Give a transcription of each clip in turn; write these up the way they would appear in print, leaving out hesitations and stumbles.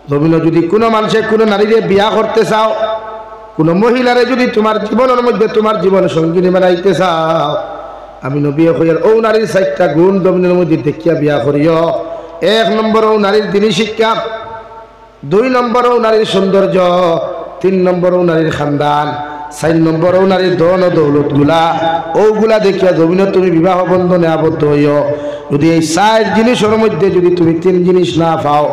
জমিনে যদি কোনো মানুষে কোনো নারীরে বিয়া করতে চাও, কোনো মহিলারে যদি তোমার জীবনের মধ্যে তোমার জীবন সঙ্গিনী বানাইতে চাও, আমি নবী কইয়ার ও নারীর 4টা গুণ জমিনের মধ্যে দেখিয়া বিয়া করিও। 1 নম্বর ও নারীর দিনী শিক্ষা, 2 নম্বর ও নারীর সৌন্দর্য, 3 নম্বর ও নারীর খানদান, 4 নম্বর ও নারীর ধন ও দৌলত গুলা, ওগুলা দেখিয়া জমিনে তুমি বিবাহ বন্ধনে আবদ্ধ হইও। যদি এই 4 জিনিসের মধ্যে যদি তুমি 3 জিনিস না পাও,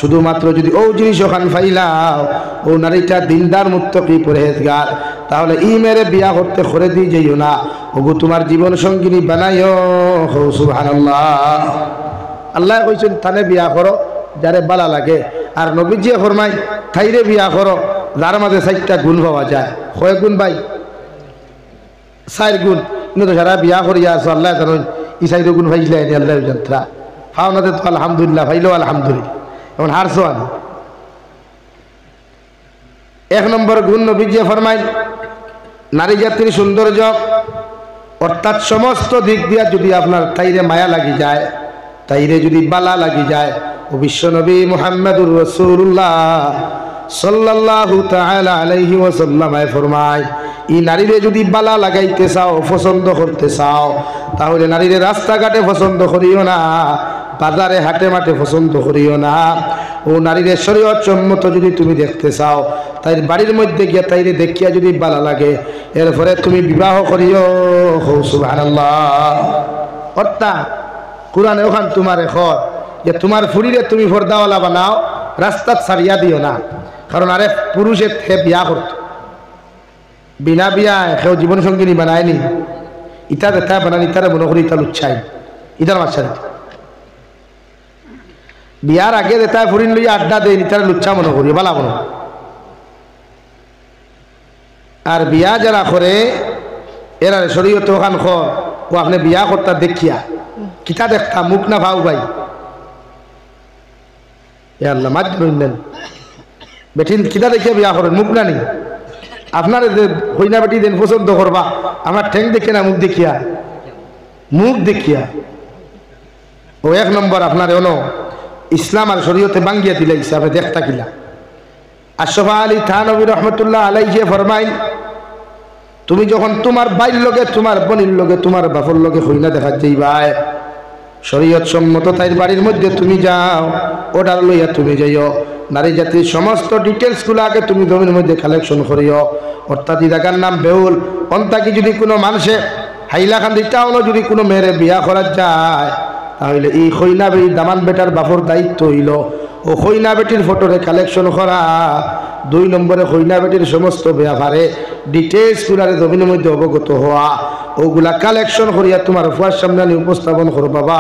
শুধুমাত্র যদি ও জিনিস ওখান ফাইলাও, ও নারীটা দিনদার মুত্তাকি পরহেজগার, তাহলে ই মেরে বিয়া করতে করে দিয়ে যাইও না, ওগো তোমার জীবন সঙ্গিনী বানাইও। সুবহানাল্লাহ। আল্লাহ কইছেন তানে বিয়া করো যারে বালা লাগে, আর নবীজি ফরমাই তাইরে বিয়া করো যার মাঝে 4টা গুণ পাওয়া যায়। কয় গুণ ভাই? 4 গুণ। কিন্তু তো সারা বিয়া করিয়া আছো, আল্লাহ জানেন ই 4 গুণ পাইলে আল্লাহ জানতা ফাওনাতে তো আলহামদুলিল্লাহ, পাইলো আলহামদুলিল্লাহ, এখন হারছো আনি। 1 নম্বর গুণ নবীজি ফরমাই নারী জাতির সৌন্দর্য, অর্থাৎ সমস্ত দিক দিয়া যদি আপনার তাইরে মায়া লাগি যায়, তাইরে যদি বালা লাগি যায়, ও বিশ্ব নবী মুহাম্মদুর রাসূলুল্লাহ সাল্লাল্লাহু তাআলা আলাইহি ওয়াসাল্লাম ফরমায় ই নারীরে যদি বালা লাগাইতে চাও, পছন্দ করতে চাও, তাহলে নারীরে রাস্তাঘাটে পছন্দ করিও না, বাজারে হাটে মাঠে পছন্দ করিও না। ও নারীরে শরীয়ত সম্মত যদি তুমি দেখতে চাও, তাই বাড়ির মধ্যে গিয়া তাইরে দেখিয়া যদি বালা লাগে, এরপরে তুমি বিবাহ করিও। সুবহানাল্লাহ। অর্থাৎ কোরআনে ওখান তোমার এখন যে তোমার ফুরিরে তুমি পর্দাওয়ালা বানাও, রাস্তা ছাড়িয়া দিও না। কারণ আরে পুরুষে বিয়া করত, বিনা বিয়া কেউ জীবন সঙ্গিনী বানায়নি, ইটা দেখা বানান, ইটারে মনে করি ইটা লুচ্ছাই, ইটার বাচ্চা বিয়ার আগে দেতা ফুরিন লইয়া আড্ডা দেয়, ইটারে লুচ্ছা মনে করি, বালা মনে। আর বিয়া যারা করে এরা শরীয়ত ওখান খর ও আপনি বিয়া করতা দেখিয়া কিতা দেখতা, মুখ না ভাও ভাই, এ আল্লাহ মাঝ নেন বেঠিন কিতা দেখিয়া বিয়া করেন, মুখ না নি আপনার হইনা বেটি দেন পছন্দ করবা, আমার ঠেং দেখে না মুখ দেখিয়া, মুখ দেখিয়া। ও 1 নম্বর আপনার এনো ইসলাম আর শরীয়তে বাঙ্গিয়া দিলে হিসাবে দেখতা কিলা। আশরাফ আলী থানভী রহমতুল্লাহ আলাইহি ফরমাইন তুমি যখন তোমার বাইর লগে, তোমার বোনের লগে, তোমার বাপর লগে হইনা দেখা যাইবাই, শরীয়ত সম্মত তাই বাড়ির মধ্যে তুমি যাও, অর্ডার লইয়া তুমি যাইও, নারী জাতির সমস্ত ডিটেলস গুলো আগে তুমি জমির মধ্যে কালেকশন করিও। অর্থাৎ এই জায়গার নাম বেউল, অন্তাকি যদি কোনো মানুষে হাইলাকান্দি টাউনও যদি কোনো মেয়েরে বিয়া করা যায়, তাহলে এই খৈনা বেটি দামান বেটার বাপর দায়িত্ব হইল ও খৈনা বেটির ফটোরে কালেকশন করা। 2 নম্বরে খৈনা বেটির সমস্ত ব্যাপারে ডিটেলস গুলারে জমিনের মধ্যে অবগত হওয়া, ওগুলা কালেকশন করিয়া তোমার ফুয়ার সামনে উপস্থাপন করো। বাবা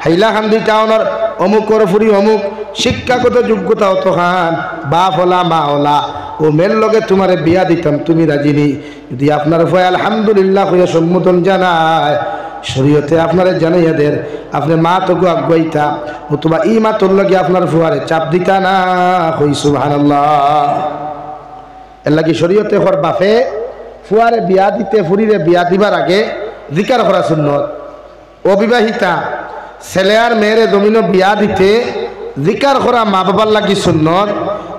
হাইলাকান্দি টাউনের অমুকর ফুরি অমুক শিক্ষাগত যোগ্যতা অত খান, বাপ হলা মা হলা, ও মেয়ের লগে তোমারে বিয়া দিতাম, তুমি রাজিনি। যদি আপনার ফুয়া আলহামদুলিল্লাহ হইয়া সম্বোধন জানায়, শরীয়তে আপনারে জানাইয়া দের, আপনি মা তোকে আগুয়াইতা, অথবা ই মা তোর লগে আপনার ফুয়ারে চাপ দিতা না। হই সুবহানাল্লাহ। এর লাগি শরীয়তে হর বাপে ফুয়ারে বিয়া দিতে, ফুরিরে বিয়া দিবার আগে জিকার করা সুন্নত। অবিবাহিতা ছেলে আর মেয়েরে জমিন বিয়া দিতে জিকার করা মা বাবার লাগি সুন্নত,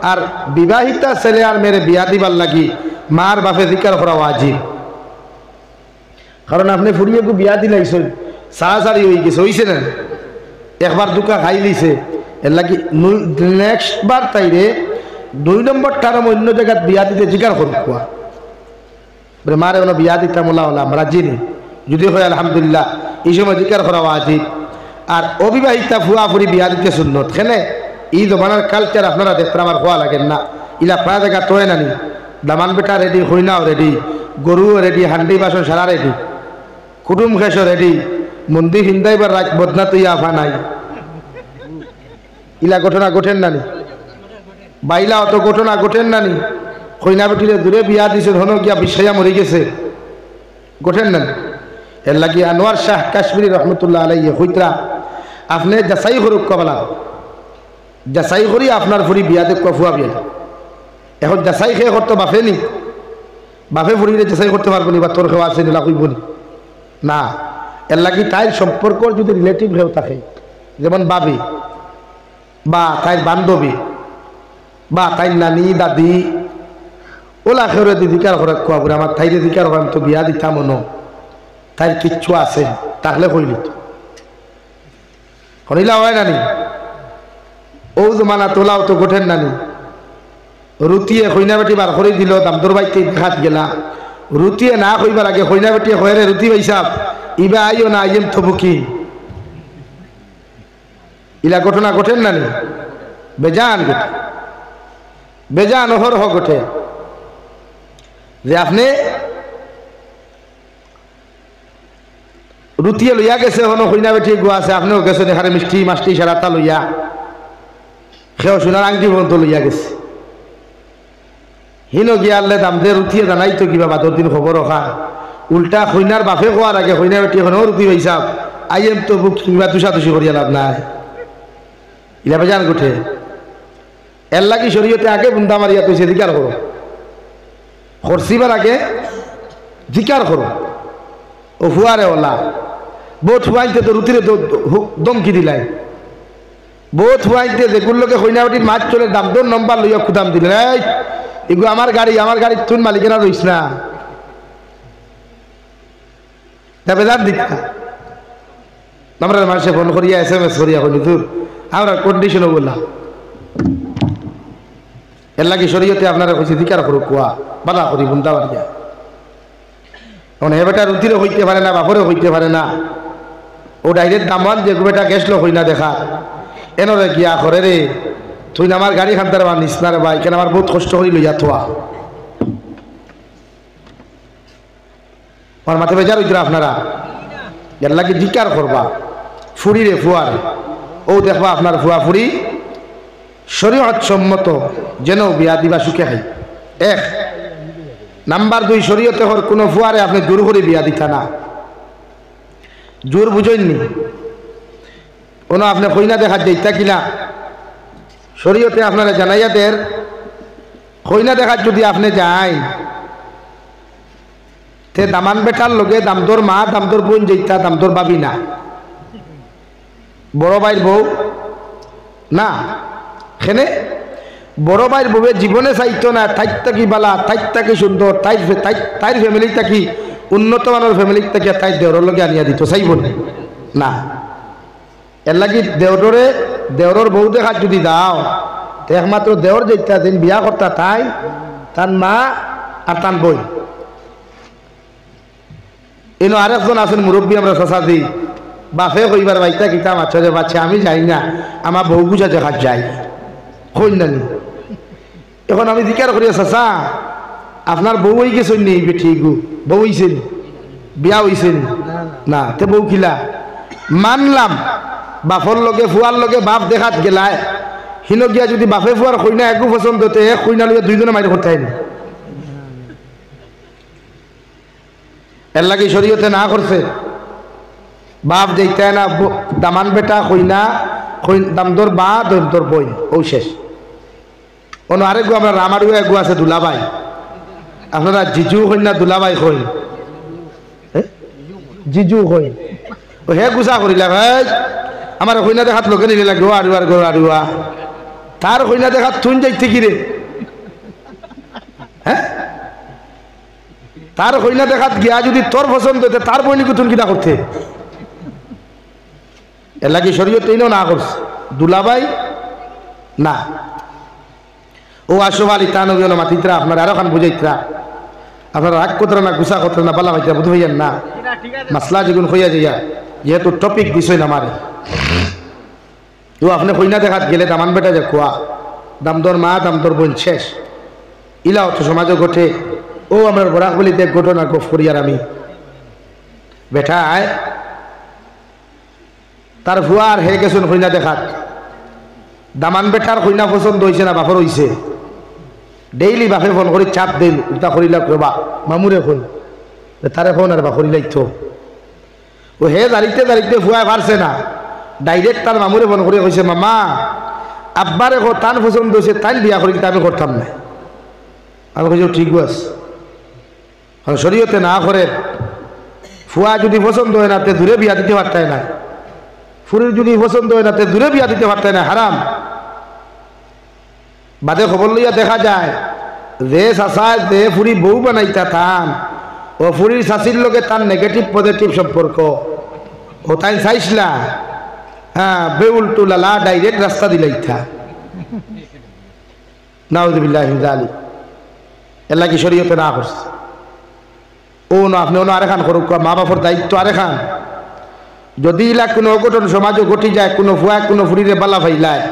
আর বিবাহিতা ছেলে আর মেয়েরে বিয়া দিবার লাগি মার বাপে জিকার করা ওয়াজিব। কারণ আপনি ফুরিয়ে বিয়া দিলাইছেন, সারাসারি হয়ে গেছে, হইছে না, একবার দুকা খাই লিছে, এর লাগি নেক্সট বার তাইরে 2 নম্বরটার অন্য জায়গায় বিয়া দিতে জিকার করুক, মারে ওনা বিয়া দিতাম ওলা ওলা আমরা জিনি, যদি হয় আলহামদুলিল্লাহ এই সময় জিকার করা ওয়াজিব। আর অবিবাহিতা ফুয়া ফুরি বিয়া দিতে সুন্নত। কেনে এই জমানার কালচার আপনারা দেখতে আমার খোয়া লাগেন না, ইলা প্রায় জায়গা তোয়ে নানি, দামান বেটা রেডি, হইনাও রেডি, গরুও রেডি, হান্ডি বাসন সারা রেডি, কুটুম খেস রেডি, মন্দির হিন্দাইবার রাখ বদনা তুই আফা নাই, ইলা ঘটনা ঘটেন নানি, বাইলা অত ঘটনা ঘটেন নানি। কইনা বেটিরে দূরে বিয়া দিছে, ধন গিয়া বিষয়া মরে গেছে, ঘটেন নানি। এর লাগি আনোয়ার শাহ কাশ্মীরি রহমতুল্লাহ আলাইহি হইতরা আপনি যাচাই করুক কবলা, যাচাই করি আপনার ফুরি বিয়া দেখ ফুয়া বিয়া। এখন যাচাই খেয়ে করতে বাপে নি, বাপে ফুরিরে যাচাই করতে পারবো নি, বা তোর খেওয়া আছে নিলা কইব না। এর লাগি তাইর সম্পর্ক যদি রিলেটিভ হেউ থাকে, যেমন বাবি বা তাইর বান্ধবী, বা তাই নানি দাদি ওলা খেয়ে দিদিকার ঘরে কোয়া বলে আমার তাই দিদিকার ঘর তো বিয়া দিতাম ন তাই কিচ্ছু আছে তাহলে কইলি তো শুনিলা হয় নানি ও জমানা তোলাও তো গোঠেন নানি রুটিয়ে কইনা বেটি বার করে দিল দামদর বাইতে দেখাত গেলা রুটিয়ে না কইবার আগে কইনা বেটি হয়ে রুটি পাইসাব ইবা আইও না আইম থবুকি ইলা ঘটনা ঘটেন নানি বেজান ঘটে বেজান অহরহ ঘটে যে আপনি রুটিয়ে লইয়া গেছে হনো কইনা বেটি গোয়া আছে আপনিও গেছেন এখানে মিষ্টি মাষ্টি সারাটা লইয়া সেও সোনার আংটি পর্যন্ত লইয়া গেছে হিনো গিয়ালে দাম দে রুটিয়ে জানাই তো কিবা বাদর দিন খবর রখা উল্টা কইনার বাপে কোয়ার আগে কইনা বেটি এখনো রুটি পাইসাব আইএম তো বুক কিংবা তুষাতুষি করিয়া লাভ নাই ইলা বেজান গোঠে এর লাগি শরীয়তে আগে বুন্দা মারিয়া তুইছে দিকার করো খরচিবার আগে জিকার করো ও হুয়ারে ওলা বহুত হুয়াইতে তো রুটিরে দমকি দিলাই বহুত হুয়াইতে যেগুলোকে কইনাবাটির মাছ চলে দাম দর নম্বর লইয়া খুদাম দিলেন এই এগুলো আমার গাড়ি তুই মালিকেরা রইস না বেজার দিকা আমরা মানুষে ফোন করিয়া SMS করিয়া করি তোর আমরা কন্ডিশনও বললাম এর লাগে শরীয়তে আপনারা কইছে দিকার করো কুয়া বালা করি বুন্দা বাড়িয়া এখন হে বেটা রুটিরও হইতে পারে না বাপরেও হইতে পারে না ও ডাইরেক্ট দামান যে বেটা গেছলো হই না দেখা এনরে গিয়া করে রে তুই না আমার গাড়ি খান্তার বা নিস না রে ভাই কেন আমার বহুত কষ্ট করি লইয়া থোয়া আমার মাথা বেজার হইতে আপনারা এর লাগে জিকার করবা ফুরি রে ফুয়ারে ও দেখবা আপনার ফুয়া ফুরি শরীয়ত সম্মত যেন বিয়া দিবা সুখে খাই এক নাম্বার 2 শরীয়তে হর কোনো ফুয়ারে আপনি জোর করে বিয়া দিতা না জোর বুঝেননি কোনো আপনি কইনা দেখা যাইতা কিনা শরীয়তে আপনারা জানাইয়া দের কইনা দেখার যদি আপনি যাই তে দামান বেটার লগে দামদর মা দামদর বোন যেইতা দামদর বাবি না বড় ভাইয়ের বউ না এখানে বড় ভাইয়ের বউয়ে জীবনে চাইতো না তাইর থাকি বালা তাইর থাকি সুন্দর তাইর ফ্যামিলি থাকি উন্নত মানের ফ্যামিলি থাকি তাই দেওরের লগে আনিয়া দিত চাইব না এর লাগি দেওরের বউ দেখার যদি দাও তো একমাত্র দেওর যেটা দিন বিয়া করতা তাই তার মা আর তার বই এনো আরেকজন আছেন মুরব্বী আমরা চাচা বাপে কইবার বাইতা কিতা মাছ যে বাচ্চা আমি যাই না আমার বউ বুঝা দেখার যাই কই নানি এখন আমি জিজ্ঞাসা করি চাচা আপনার বউ হয়ে গেছেন নি বেঠি গু বউ হইছেন বিয়া হইছেন না তে বউ কিলা মানলাম বাপর লগে ফুয়ার লগে বাপ দেখাত গেলায় হিনো গিয়া যদি বাপে ফুয়ার কইনা একু পছন্দ হতে এক কইনা লইয়া দুইজনে মাইর করতে হয়নি এর লাগে শরীয়তে না করছে বাপ যেতে না দামান বেটা কইনা দামদর বা দমদর বই ও শেষ অন্য আরেক গো আমরা রামারু এক গো আছে দুলাভাই আপনারা জিজু কইন না দুলাভাই কইন জিজু কইন ও হে গুছা করিলা ভাই আমার কইনা দেখাত লোকে নিলে লাগে আড়ুয়া তার কইনা দেখাত থুন যাইতে কি রে হ্যাঁ তার কইনা দেখাত গিয়া যদি তোর পছন্দ হতে তার বইনি কুতুন কিনা করতে এর লাগে শরীয়ত এইও না করছে দুলাভাই না ও আশোভালি তা নবী হলো মাতিত্রা আপনার আরো খান বুঝাইত্রা আপনারা রাগ করতে না গুছা করতে না পালা ভাইত্রা বুঝ হইয়ান না মাসলা যেগুন হইয়া যাইয়া যেহেতু টপিক বিষয় না মারে তো আপনি কইনা দেখাত গেলে দামান বেটা যে খোয়া দামদর মা দামদর বোন শেষ ইলা অর্থ সমাজে ঘটে ও আমার বরাকবলিতে ঘটনা গপ করিয়ার আমি বেটা আয় তার ভুয়ার হে গেছেন কইনা দেখাত দামান বেটার কইনা পছন্দ হয়েছে না বাপর হয়েছে ডেইলি বাপে ফোন করি চাপ দিল উল্টা করিলা কবা মামুরে ফোন তারে ফোন আর বা করিলাই তো ও হে দাঁড়িতে ভুয়ায় পারছে না ডাইরেক্ট তার মামুরে ফোন করে কইছে মামা আব্বারে তান পছন্দ হয়েছে তাই বিয়া করি আমি করতাম না আমি কইছি ঠিক আছে শরীয়তে না করে ফুয়া যদি পছন্দ হয় না তে দূরে বিয়া দিতে পারতায় না ফুরির যদি পছন্দ হয় না তে দূরে বিয়া দিতে পারতায় না হারাম বাদে খবর লইয়া দেখা যায় যে চাচায় যে ফুরি বউ বানাইতা থান ও ফুরির চাচির লগে তার নেগেটিভ পজিটিভ সম্পর্ক ও তাই চাইছিলা হ্যাঁ বেউল টুলালা ডাইরেক্ট রাস্তা দিলাইতা নাউযুবিল্লাহি মিন যালিক এলা কি শরীয়তে না করছে ও না আপনি অন্য আরেখান করুক মা বাপর দায়িত্ব আরেখান যদি ইলা কোনো অঘটন সমাজও ঘটি যায় কোনো ফুয়া কোনো ফুরিরে বালা ফাইলায়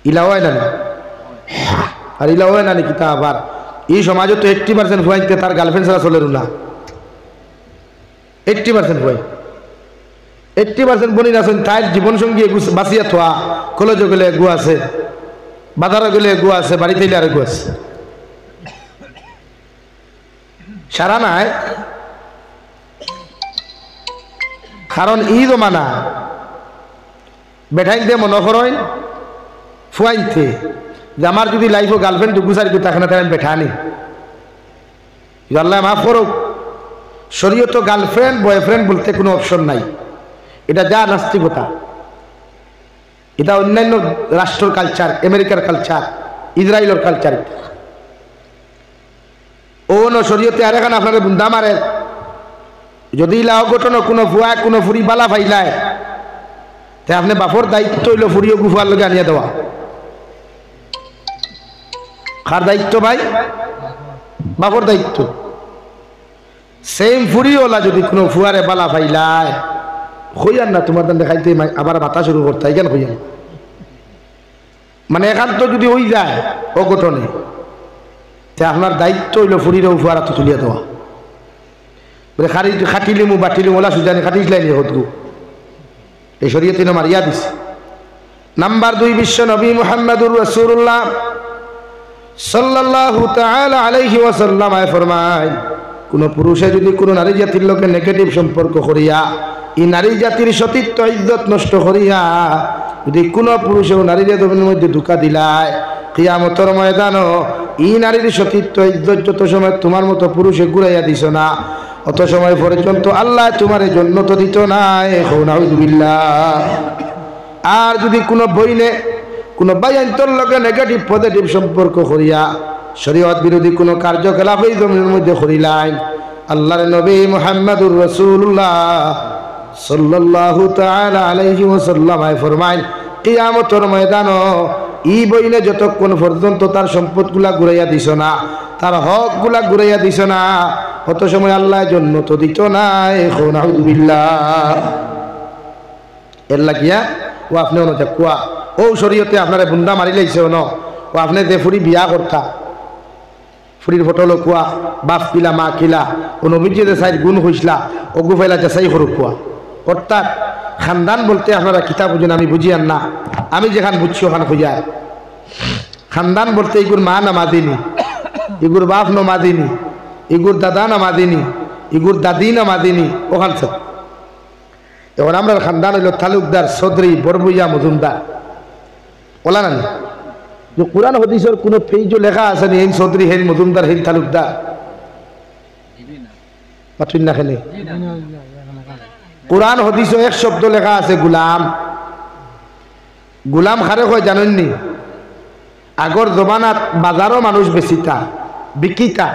ইলা হয় না আর ইলা হয় না নাকি তা আবার এই সমাজে তো 80% ফুয়াইতে তার গার্লফ্রেন্ড ছাড়া চলে না 80% ফুয়াই 80% বনি আছেন তাই জীবনসঙ্গী বাঁচিয়া থোয়া কলেজে গেলে এগু আছে বাজারে গেলে এগু আছে বাড়িতে আর এগু আছে সারা নাই কারণ ই জমানা বেঠাইন দিয়ে মনে করেন ফুয়াইতে যে আমার যদি লাইফও গার্লফ্রেন্ড গুছারি দিতে এখানে তাই আমি বেঠানি আল্লাহ মাফ করুক শরীয়ত গার্লফ্রেন্ড বয়ফ্রেন্ড বলতে কোনো অপশন নাই এটা যা নাস্তিকতা এটা অন্যান্য রাষ্ট্রের কালচার আমেরিকার কালচার ইসরায়েলের কালচার ও ন শরীয়তে আরেখান আপনার বুন্দা মারে যদি লাও ঘটন কোনো ফুয়া কোনো ফুরি বালা ফাইলায় তে আপনি বাপর দায়িত্ব হইল ফুরিও গুফার লগে আনিয়া দেওয়া কার দায়িত্ব ভাই বাপর দায়িত্ব সেম ফুরিওলা যদি কোনো ফুয়ারে বালা ফাইলায় হইয়ান না তোমার দান দেখাইতে আবার বাতা শুরু করতে কেন হইয়ান মানে এখান তো যদি হই যায় অঘটনে তে আপনার দায়িত্ব হইল ফুরিরে ফুয়ারা তো তুলিয়া দেওয়া বলে খাটিলিমু বাটিলিমু ওলা সুজানি খাটিসলাইনি হতগু এই শরীয়তে না মারিয়া দিছে নাম্বার 2 বিশ্ব নবী মুহাম্মদুর রাসূলুল্লাহ সাল্লাল্লাহু তাআলা আলাইহি ওয়াসাল্লাম ফরমায় কোন পুরুষে যদি কোন নারী জাতির লোকে নেগেটিভ সম্পর্ক করিয়া এই নারী জাতির সতীত্ব ইজ্জত নষ্ট করিয়া যদি কোন পুরুষে নারী জাতির মধ্যে ধোঁকা দিলায় কিয়ামতের ময়দানে এই নারীর সতীত্ব ইজ্জত যত সময় তোমার মতো পুরুষে ঘুরাইয়া দিছ না অত সময় পর্যন্ত আল্লাহ তোমার জন্য তো দিত না নাউযুবিল্লাহ আর যদি কোনো বইনে কোনো বাইন্তর লগে নেগেটিভ পজিটিভ সম্পর্ক করিয়া শরীয়ত বিরোধী কোনো কার্যকলাপ এই জমিনের মধ্যে করিলেন আল্লাহর নবী মুহাম্মদুর রাসূলুল্লাহ সাল্লাল্লাহু তাআলা আলাইহি ওয়াসাল্লাম ফরমায় কিয়ামতের ময়দানে এই বইনে যতক্ষণ পর্যন্ত তার সম্পদগুলা ঘুরাইয়া দিছ না তার হকগুলা ঘুরাইয়া দিছ না অত সময় আল্লাহ জন্য তো দিত না নাউযুবিল্লাহ এর লাগিয়া ও আপনি অন কুয়া ও শরীয়তে আপনারে বুন্দা মারি লাইছে ন ও আপনি যে ফুরি বিয়া করতা ফুরির ফটো লকুয়া বাপ কিলা মা কিলা ও নবীজি যে সাইড গুণ হইসলা ও গুফাইলা যাচাই করুক কুয়া অর্থাৎ খানদান বলতে আপনারা কিতাব বুঝেন আমি বুঝি আর না আমি যেখান বুঝছি ওখান খুঁজায় খানদান বলতে এগুর মা নামাদিনি এগুর বাপ নামাদিনি এগুর দাদা নামাদিনি এগুর দাদি নামাদিনি ওখান সব এখন আমরা খানদান হইল তালুকদার চৌধুরী বরবইয়া মজুমদার ওলা না যে কোরআন হাদিসের কোনো পেজও লেখা আছে নি হেন চৌধুরী হেন মজুমদার হেন তালুকদার পাঠুন না খেলে কোরআন হাদিসে এক শব্দ লেখা আছে গুলাম গুলাম খারে কয় জানেননি আগর জমানাত বাজারও মানুষ বেচিতা বিকিতা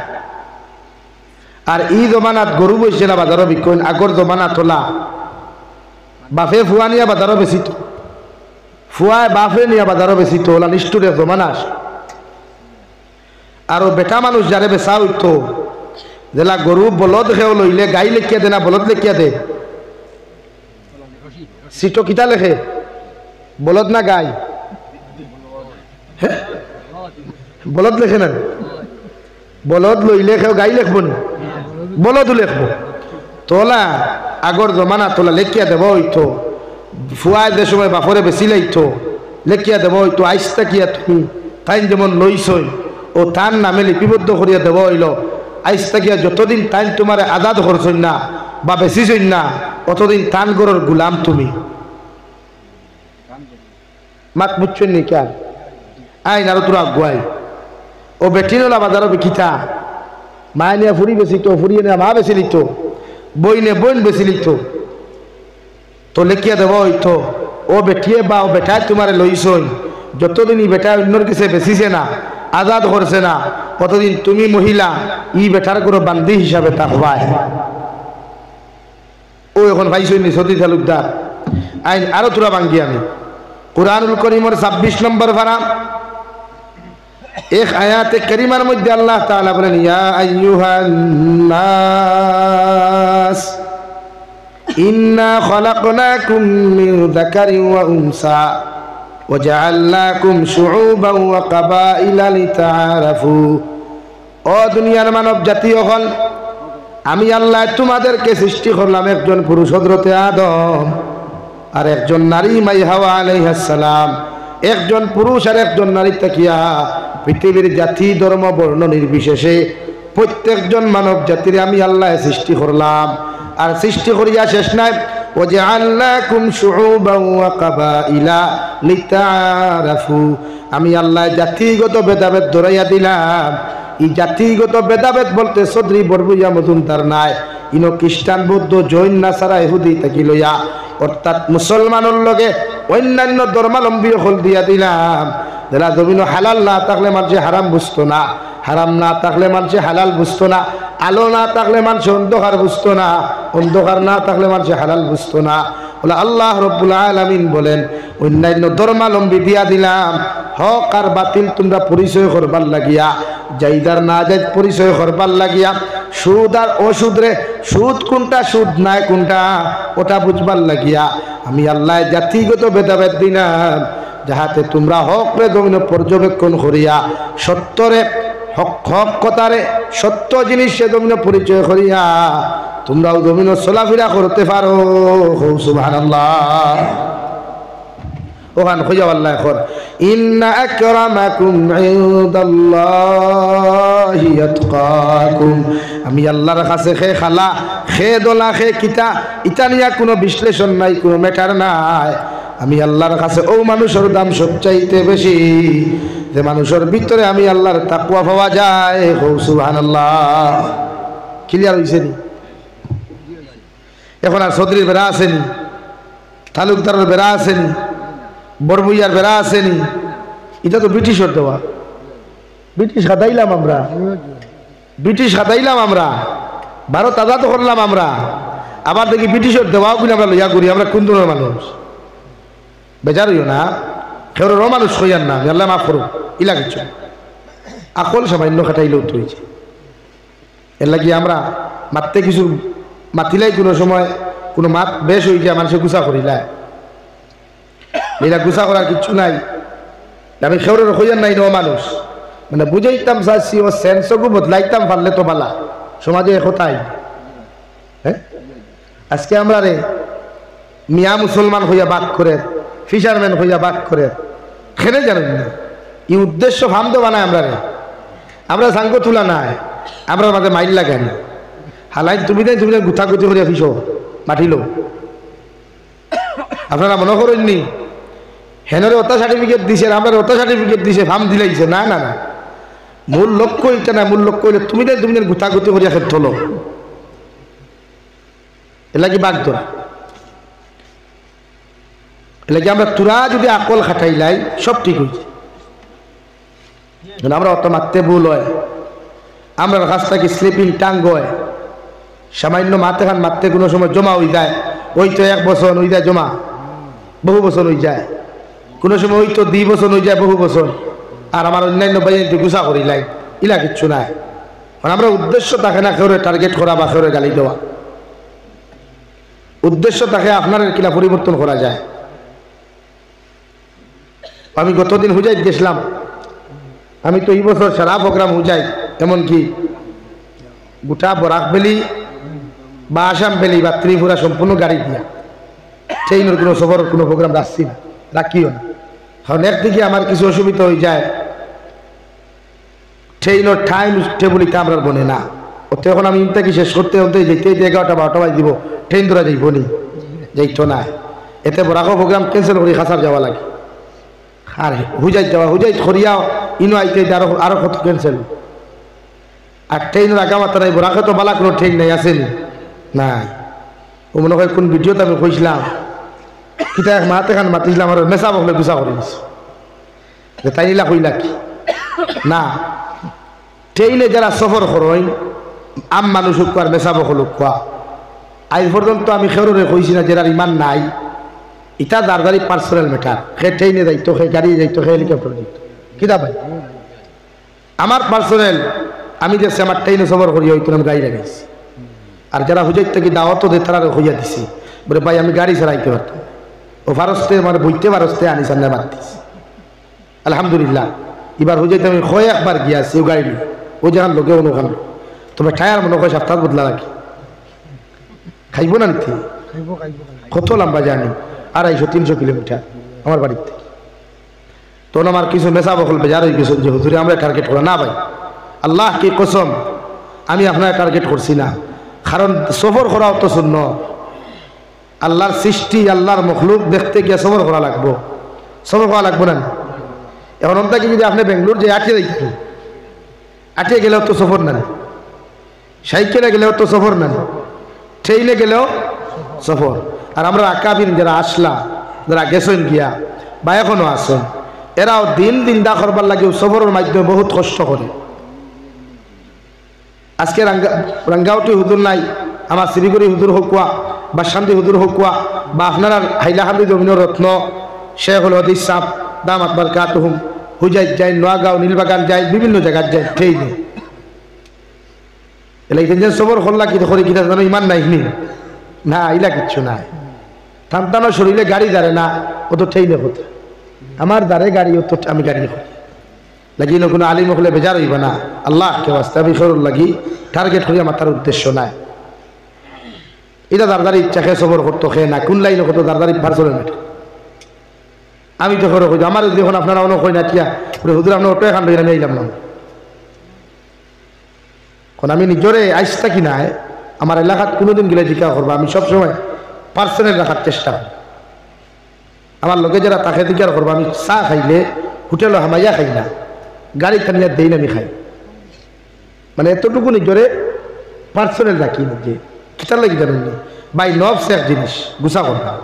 আর এই জমানাত গরু বইছে না বাজারও বিকন আগর জমানাত হলা বাপে ফুয়া নিয়া বাজারও বেচিত ফুয়ায় বাপে নিয়া বাজারও বেচিত ওলা নিষ্ঠুরে জমানা আর বেটা মানুষ যারে বেচা হইতো যেলা গরু বলদ খেয়েও লইলে গাই লেখিয়া দে না বলদ লেখিয়া দে সিটো কিতা লেখে বলদ না গাই বলদ লেখে না বলদ লইলে খেয়েও গাই লেখব নি বলদও লেখব তোলা আগর জমানা তোলা লেখিয়া দেব হইতো ফুয়ায় যে সময় বাপরে বেশি লাইতো লেখিয়া দেব হইতো আইসটা কিয়া তুমি তাই যেমন লইছই ও তার নামে লিপিবদ্ধ করিয়া দেব হইল আইসটা কিয়া যতদিন তাই তোমার আজাদ করছই না বা বেশিছই না অতদিন তান গরর গুলাম তুমি মাত বুঝছেন নি কেন আইন আর তোরা আগুয়াই ও বেটিনলা বাজারও বিকিতা মায় নিয়ে ফুরি বেশি তো ফুরিয়ে নিয়ে মা বেশি লিত বই নে বোন বেশি লিত তো লেখিয়া দেব হইতো ও বেটিয়ে বা ও বেটায় তোমারে লইছই যতদিন ই বেটা অন্যর কাছে বেচিছে না, আজাদ করছে না, কতদিন তুমি মহিলা ই বেটার কোনো বান্দি হিসাবে থাকবায়। ও এখন ভাইসনি সতী তালুকদার আইন আরো তোরা ভাঙ্গি আমি কুরআনুল কারীমের 26 নম্বর পারা এক আয়াতে কারিমার মধ্যে আল্লাহ তাআলা বলেন, ইয়া আইয়ুহান নাস ইন্না খলাকনাকুম মিন যাকারিন ওয়া উনসা ওয়া জাআলনাকুম শুউবান ওয়া কাবাইলা লিতাআরাফু। ও দুনিয়ার মানব জাতি হল, আমি আল্লাহ তোমাদেরকে সৃষ্টি করলাম একজন পুরুষ হযরতে আদম আর একজন নারী মাই হাওয়া আলাইহিস সালাম। একজন পুরুষ আর একজন নারী তাকিয়া পৃথিবীর জাতি ধর্ম বর্ণ নির্বিশেষে প্রত্যেকজন মানব জাতির আমি আল্লাহ সৃষ্টি করলাম। আর সৃষ্টি করিয়া শেষ নাই, ওয়াজআলনাকুম শুউবান ওয়া কাবাইলা লিতাআরাফু। আমি আল্লাহ জাতিগত ভেদাভেদ ধরাইয়া দিলাম। এই জাতিগত ভেদাভেদ বলতে চৌধুরী বরবুইয়া মজুমদার নাই, ইনো খ্রিস্টান বৌদ্ধ জৈন নাসারা ইহুদি থাকি লইয়া অর্থাৎ মুসলমানের লগে অন্যান্য ধর্মাবলম্বী হল দিয়া দিলাম। যারা জমিন হালাল না থাকলে মানুষে হারাম বুঝতো না, হারাম না থাকলে মানুষে হালাল বুঝতো না, আলো না থাকলে মানুষ অন্ধকার বুঝতো না, অন্ধকার না থাকলে মানুষে হালাল বুঝতো না। বলে আল্লাহ রব্বুল আলামিন বলেন, অন্যান্য ধর্মাবলম্বী দিয়া দিলাম। হক আর বাতিল তোমরা পরিচয় করবার লাগিয়া, জাইদার না জাইদ পরিচয় করবার লাগিয়া, সুদ আর অসুদ রে, সুদ কোনটা সুদ নাই কোনটা ওটা বুঝবার লাগিয়া আমি আল্লাহ জাতিগত ভেদাভেদ দিলাম, যাহাতে তোমরা হক রে জমিন পর্যবেক্ষণ করিয়া সত্যরে হক কথারে সত্য জিনিস সে জমিন পরিচয় করিয়া তোমরাও জমিন চলাফেরা করতে পারো। সুবহানাল্লাহ। ওখান খুঁজাও আল্লাহ এখন, ইন্না আকরামাকুম ইনদাল্লাহি আতকাকুম। আমি আল্লাহর কাছে খে খালা খে দোলা খে কিতা ইতানিয়া কোনো বিশ্লেষণ নাই, কোনো ম্যাটার নাই। আমি আল্লাহর কাছে ও মানুষের দাম সবচাইতে বেশি যে মানুষের ভিতরে আমি আল্লাহর তাকওয়া পাওয়া যায়। সুবহানাল্লাহ। ক্লিয়ার হইছে নি? এখন আর চৌধুরীর বেড়া আসেনি, তালুকদারের বেড়া আসেনি, বরবুইয়ার বেড়া আসেনি। এটা তো ব্রিটিশের দেওয়া, ব্রিটিশ হাতাইলাম আমরা, ব্রিটিশ হাতাইলাম আমরা, ভারত আজাদ করলাম আমরা, আবার দেখি ব্রিটিশের দেওয়াও কিনা আমরা লইয়া করি। আমরা কোন ধরনের মানুষ? বেজার হইও না, খেরো মানুষ হইয়ার না, আল্লাহ মাফ করুক। ইলা কিছু আকল সামান্য খাটাইলেও তো হয়েছে। এর লাগি আমরা মারতে কিছু মাতিলাই কোনো সময় কোনো মাত বেশ হয়ে যায়, মানুষের গুছা করিলায়, এটা গুছা করার কিচ্ছু নাই। আমি খেউরের হইয়ার নাই ন মানুষ, মানে বুঝাইতাম চাচ্ছি ও সেন্সকু বদলাইতাম পারলে তো পালা সমাজে একতাই। হ্যাঁ, আজকে আমরা রে মিয়া মুসলমান হইয়া বাক করে, ফিশারম্যান হইয়া বাক করে, খেলে জানেন না এই উদ্দেশ্য ভামদ বানায় আমরা রে। আমরা সাঙ্গ তুলা নাই, আমরা মাঝে মাইল লাগে না হালাই তুমি গুথাগুথি করিয়া ফিসো মাটিল। আপনারা মনে করেননি হেনরে ওটা সার্টিফিকেট দিছে, আমরা ওটা সার্টিফিকেট দিছে, ফার্ম দিলাইছে। না না না, মূল লক্ষ্য এটা না। মূল লক্ষ্য হইলে তুমি গুথাগুথি করিয়া ক্ষেত্র হলো এলাকি বাঘ তোরা। এলাকি আমরা তোরা যদি আকল খাটাইলাই সব ঠিক হয়েছে। আমরা অত মারতে ভুল হয়, আমরা কাছ থেকে স্লিপিং টাঙ্গ হয়, সামান্য মাতে খান মারতে কোনো সময় জমা হয়ে যায়, ওই তো 1 বছর হয়ে যায় জমা, বহু বছর হয়ে যায়, কোনো সময় ওই তো 2 বছর হয়ে যায়, বহু বছর। আর আমার অন্যান্য বাইরে গুছা করি লাই, ইলা কিচ্ছু নাই। আমরা উদ্দেশ্য থাকে না কেউ টার্গেট করা বা কেউ গালি দেওয়া, উদ্দেশ্য থাকে আপনার কিনা পরিবর্তন করা যায়। আমি গতদিন হুজাইত গেছিলাম, আমি তো এই বছর সারা প্রোগ্রাম হুজাই, এমনকি গোটা বরাক ভ্যালি বা আসাম ভ্যালি বা ত্রিপুরা সম্পূর্ণ গাড়ি দিয়া, ট্রেনের কোনো সফরের কোনো প্রোগ্রাম রাখছি না, রাখিও না। কারণ একদিকে আমার কিছু অসুবিধা হয়ে যায়, ট্রেনের টাইম টেবল এটা আমরা বনে না। ওতে এখন আমি ইনটাকে শেষ করতে হতে যেতে 11টা 12টা বাজ দিব, ট্রেন ধরা যাইব নি, যাইতো না। এতে বরাকও প্রোগ্রাম ক্যান্সেল করি খাসার যাওয়া লাগে। আর হুজাইত যাওয়া, হুজাইত করিয়া ইনো আইতে আরো কত ক্যান্সেল। আর ট্রেনের আগামাতা নাই, বরাকে তো বালা কোনো ট্রেন নাই, আসেনি না। ও মনে হয় কোন ভিডিওতে আমি কইছিলাম, কিতা এক মাতে খান মাতিছিলাম আর মেসা বকলে গুছা করে দিছে। যে তাই নিলা কইলা কি না ট্রেনে যারা সফর করেন আম মানুষ হোক আর বেচা বকল খোয়া আজ পর্যন্ত আমি খেরোরে কইছি না যারা ইমান নাই ইটা দারদারি পার্সোনাল ম্যাটার সে ট্রেনে যাইতো সে গাড়ি যাইতো সে হেলিকপ্টার যাইতো কিতা ভাই আমার পার্সোনাল আমি দেখছি আমার ট্রেনে সফর করি হয়তো আমি গাড়ি লাগাইছি আর যারা হুজাইর থেকে দাওয়াতও দে তারা হইয়া দিছি বলে ভাই আমি গাড়ি চালাইতে পারতাম ও ফারস্তে মানে বইতে ফারস্তে আনি সামনে বাদ দিছি আলহামদুলিল্লাহ এবার হুজাইতে আমি কয় একবার গিয়াছি ও গাড়ি ও যেখান লোকে ওখান তবে টায়ার মনে হয় সপ্তাহ বদলা রাখি খাইব না নিতে কত লম্বা জানি 250-300 কিলোমিটার আমার বাড়ির থেকে তখন আমার কিছু মেসা বকল বেজার হয়ে গেছে যে হুজুরে আমরা টার্গেট করা না ভাই আল্লাহ কি কসম আমি আপনার টার্গেট করছি না কারণ সফর করাও তো শূন্য আল্লাহর সৃষ্টি আল্লাহর মখলুক দেখতে গিয়ে সফর করা লাগবো সফর করা লাগবো না এখন অন্তাকে যদি আপনি বেঙ্গলোর যে আটিয়ে দেখতেন আটিয়ে গেলেও তো সফর না সাইকেলে গেলেও তো সফর না ট্রেনে গেলেও সফর আর আমরা আকাবিন যারা আসলা যারা গেছেন গিয়া বা এখনো আসেন এরাও দিন দিন দা করবার লাগে সফরের মাধ্যমে বহুত কষ্ট করে আজকে রাঙ্গাউটি হুজুর নাই আমার শিলিগুড়ি হুজুর হকুয়া বা শান্তি হুজুর হকুয়া বা আপনার হাইলাহান্দি জমিনের রত্ন শেখুল হদিস সাহ দামাত বারকাতুহুম হুজাইত যায় নোয়াগাঁও নীলবাগান যায় বিভিন্ন জায়গায় যায় ট্রেনে এলাই যে সবর করলা কি করে কিনা জানো ইমান নাই না ইলা কিচ্ছু নাই টানটানো শরীরে গাড়ি দাঁড়ে না ও তো ট্রেনে হতে আমার দ্বারে গাড়ি ও তো আমি গাড়ি করি লাগি না কোনো আলিম হলে বেজার হইব না আল্লাহ কে ওয়াস্তে আমি সরল লাগি টার্গেট করি আমার তার উদ্দেশ্য নাই এটা দারদারি ইচ্ছা খেয়ে সবর করতো খেয়ে না কোন লাইনে কত দারদারি পার্সোনাল ম্যাটার আমি তো করে কই আমার যখন আপনারা অনেক হয় না টিয়া হুজুর আপনার অটো এখান আমি আইলাম না এখন আমি নিজরে আইসটা কি না আমার এলাকাত কোনোদিন গেলে জিজ্ঞা করবো আমি সবসময় পার্সোনাল রাখার চেষ্টা করি আমার লোকে যারা তাকে জিজ্ঞার করবো আমি চা খাইলে হোটেলে হামাইয়া খাই না গাড়ি টানিয়া দেই না আমি খাই মানে এতটুকু নিজরে পার্সোনাল রাখি নিজে কিতার লাগি জানেন বাই নফস এক জিনিস গুছা করতাম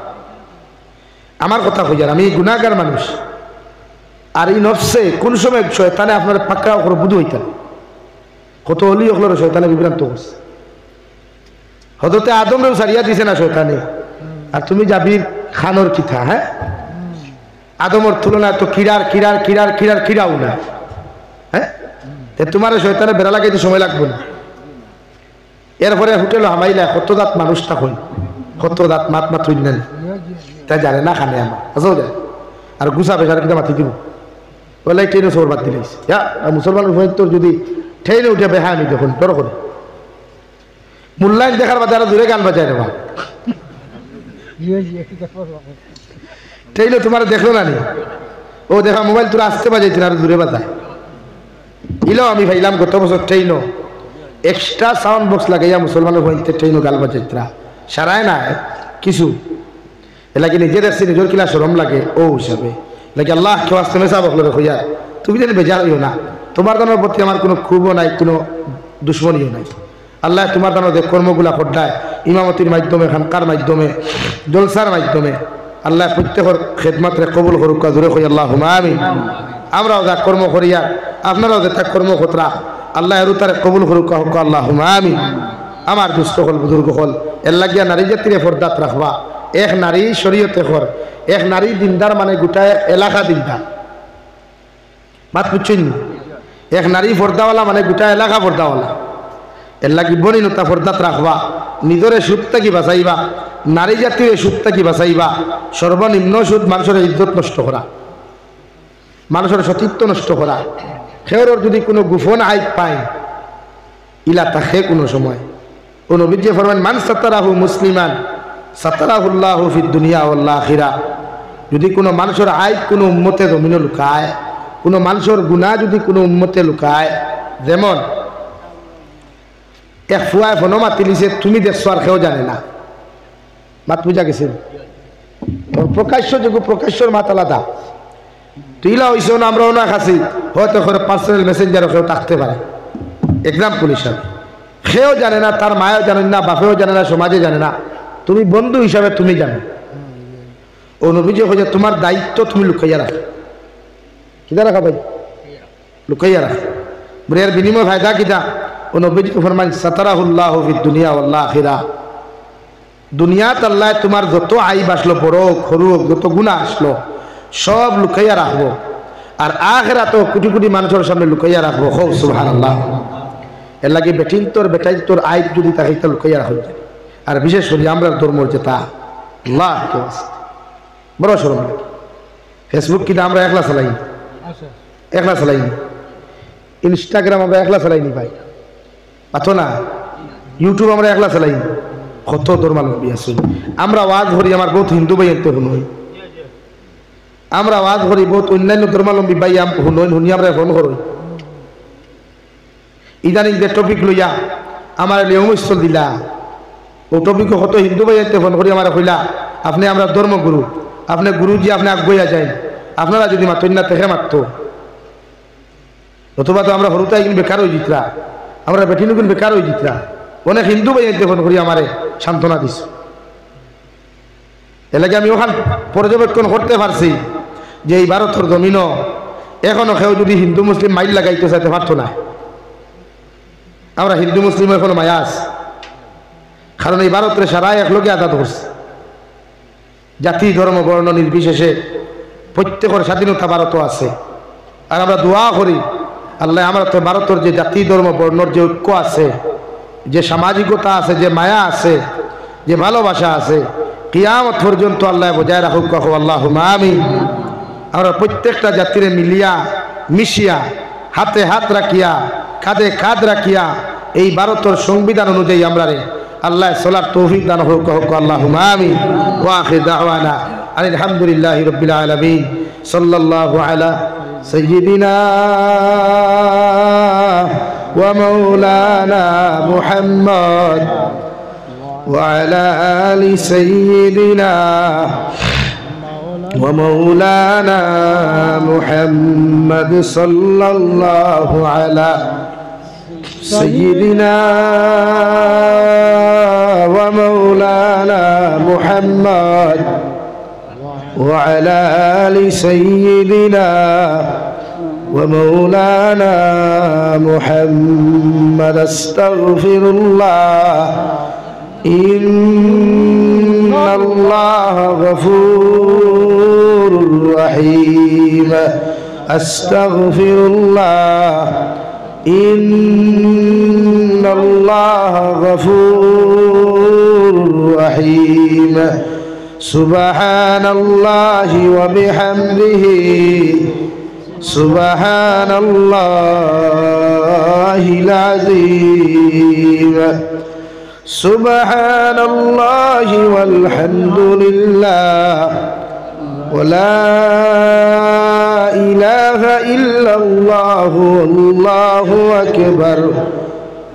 আমার কথা কই আমি গুনাহগার মানুষ আর এই নফসে কোন সময় শয়তানে আপনার পাকড়াও করে বুধ হইতেন কত অলি হলো শয়তানে বিভ্রান্ত করছে হযরতে আদমরেও সারিয়া দিছে না শয়তানে আর তুমি যাবি খানোর কিথা হ্যাঁ আদমর তুলনায় তো কিরাও না হ্যাঁ তোমার শয়তানে বেড়া লাগাইতে সময় লাগবে না এরপরে হোটেল হামাইলা কত দাঁত মানুষটা হই কত দাঁত মাত মাত হই নেন তাই জানে না খানে আমার বুঝো যায় আর গুছা বেসার কিন্তু মাতি দিব বলে ট্রেনে সবর বাদ দিলেই মুসলমান তোর যদি ট্রেনে উঠে বেহা আমি দেখুন ডর করে মূল্যায়ন দেখার বাদে আরো দূরে গান বাজায় রে ভাই ট্রেনে তোমার দেখলো না নি ও দেখা মোবাইল তোরা আসতে বাজাইছিল আর দূরে বাজায় ইলো আমি ভাইলাম গত বছর ট্রেনও এক্সট্রা সাউন্ড বক্স লাগাইয়া মুসলমানের হইতে ট্রেনও গাল বাজাইতরা সারায় না কিছু এলাকি নিজের আসছে নিজের কিলা শরম লাগে ও হিসাবে লাগে আল্লাহ কেউ আসতে মেসা বকলো হইয়া তুমি যেন বেজার হইও না তোমার দানোর প্রতি আমার কোনো ক্ষোভও নাই কোনো দুশ্মনীও নাই আল্লাহ তোমার দানো যে কর্মগুলা করডায় ইমামতির মাধ্যমে খানকার মাধ্যমে জলসার মাধ্যমে আল্লাহ প্রত্যেকের খেদমতরে কবুল করুক জোরে হই আল্লাহ আমিন আমরাও যা কর্ম করিয়া আপনারাও যে তা কর্ম কতরা আল্লাহ এর তারে কবুল করুক আল্লাহ আমিন আমার দুস্থ হল বুজুর্গ হল এর লাগিয়া নারী জাতিরে ফরদাত রাখবা এক নারী শরীয়তে কর এক নারী দিনদার মানে গোটায় এলাকা দিনদার মাত বুঝছেন এক নারী ফর্দাওয়ালা মানে গোটা এলাকা ফর্দাওয়ালা এর লাগি বনিনতা ফর্দাত রাখবা নিজরে সুদটা কি বাঁচাইবা নারী জাতীয় সুদটা কি বাঁচাইবা সর্বনিম্ন সুদ মানুষের ইজ্জত নষ্ট করা মানুষের সতীত্ব নষ্ট করা সেওর যদি কোনো গোপন আইব পায় ইলা তাকে কোনো সময় ও নবীজি ফরমান মান সাতারাহু মুসলিমান সাতারাহুল্লাহু ফিদ দুনিয়া ওয়াল আখিরা যদি কোনো মানুষের আইব কোনো উম্মতে জমিনে লুকায় কোনো মানুষের গুনাহ যদি কোনো উম্মতে লুকায় যেমন এক ফুয়ায় ফোনো মাতিলিছে তুমি দেখছো আর কেউ জানে না মাত বুঝা গেছে প্রকাশ্য যোগ্য প্রকাশ্যর মাত আলাদা তুইলা হইছ না আমরাও না খাসি হয়তো করে পার্সোনাল মেসেঞ্জারও কেউ থাকতে পারে এক্সাম্পল হিসাবে সেও জানে না তার মায়েও জানে না বাপেও জানে না সমাজে জানে না তুমি বন্ধু হিসাবে তুমি জানো ও নবীজি হয়ে তোমার দায়িত্ব তুমি লুকাইয়া রাখো কিতা রাখা ভাই লুকাইয়া রাখা বলে এর বিনিময় ফায়দা কিতা ও নবীজি ফরমান সাতারাহুল্লাহু ফিদ দুনিয়া ওয়াল আখিরাহ দুনিয়াত আল্লাহ তোমার যত আইব আসলো বড় সরু যত গুনাহ আসলো সব লুকাইয়া রাখবো আর আখিরাত কোটি কোটি মানুষের সামনে লুকাইয়া রাখবো খুব সুবহানাল্লাহ এর লাগি বেটিন তোর বেটাই তোর আইব যদি তাকে লুকাইয়া রাখবে আর বিশেষ করে আমরা ধর্মর যেটা আল্লাহ কে বড় শরম লাগে ফেসবুক কিনা আমরা একলা চালাই একলা চালাইনি ইনস্টাগ্রাম আমরা একলা চালাইনি ভাই পাথো না ইউটিউব আমরা একলা চালাইনি কত ধর্মালম্বী আছে আমরা ওয়াজ করি আমার বহুত হিন্দু ভাই এতে শুনুই আমরা ওয়াজ করি বহুত অন্যান্য ধর্মালম্বী ভাই শুনুই শুনি আমরা ফোন করই ইদানিং যে টপিক লইয়া আমার লিয়মস্থল দিলা ও টপিক কত হিন্দু ভাই এতে ফোন করি আমার কইলা আপনি আমরা ধর্মগুরু আপনি গুরুজি আপনি আগুয়া যায় আপনারা যদি মাতন না থেকে মারত অথবা তো আমরা হরুতাই কিন্তু বেকার হয়ে জিতরা আমরা বেঠিনু কিন্তু বেকার হয়ে জিতরা অনেক হিন্দু ভাই ফোন করি আমারে সান্ত্বনা দিস এলাকে আমি ওখান পর্যবেক্ষণ করতে পারছি যে এই ভারতের জমিনও এখনো কেউ যদি হিন্দু মুসলিম মাইল লাগাইতে চাইতে পারতো না আমরা হিন্দু মুসলিম এখনো মায়াস কারণ এই ভারতের সারা একলোকে আজাদ করছে জাতি ধর্ম বর্ণ নির্বিশেষে প্রত্যেকের স্বাধীনতা ভারত আছে আর আমরা দোয়া করি আল্লাহ আমরা তো ভারতের যে জাতি ধর্ম বর্ণর যে ঐক্য আছে যে সামাজিকতা আছে যে মায়া আছে যে ভালোবাসা আছে কিয়ামত পর্যন্ত আল্লাহ বজায় রাখুক কখো আল্লাহুম্মা আমিন আমরা প্রত্যেকটা জাতির মিলিয়া মিশিয়া হাতে হাত রাখিয়া কাঁধে কাঁধ রাখিয়া এই ভারতের সংবিধান অনুযায়ী আমরা আল্লাহ চলার তৌফিক দান হোক হোক আল্লাহুম্মা আমিন ওয়া আখির দাওয়ানা আলহামদুলিল্লাহি রাব্বিল আলামিন সাল্লাল্লাহু আলা সাইয়্যিদিনা ওয়া মাওলানা মুহাম্মদ ওয়া আলা আলি সাইয়্যিদিনা ওয়া মাওলানা মুহাম্মদ সাল্লাল্লাহু আলা سيدنا ومولانا محمد وعلى آل سيدنا ومولانا محمد استغفر الله إن الله غفور رحيم استغفر الله إن الله غفور رحيم سبحان الله وبحمده سبحان الله العظيم سبحان الله والحمد لله ولا إله إلا الله والله أكبر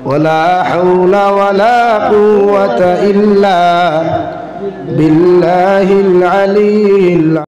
ولا حول ولا قوة إلا بالله العلي العظيم